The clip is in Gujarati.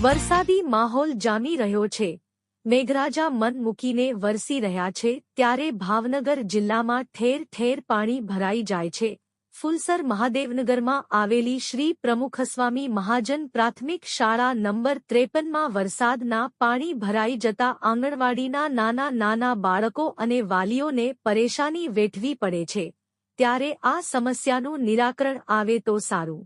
વરસાદી માહોલ જામી રહ્યો છે। મેઘરાજા મન મૂકીને વરસી રહ્યા છે ત્યારે ભાવનગર જિલ્લામાં ઠેર ઠેર પાણી ભરાઈ જાય છે। ફુલસર મહાદેવનગરમાં આવેલી શ્રી પ્રમુખસ્વામી મહાજન પ્રાથમિક શાળા નંબર 53માં વરસાદના પાણી ભરાઈ જતા આંગણવાડીના નાના નાના બાળકો અને વાલીઓને પરેશાની વેઠવી પડે છે। ત્યારે આ સમસ્યાનું નિરાકરણ આવે તો સારું।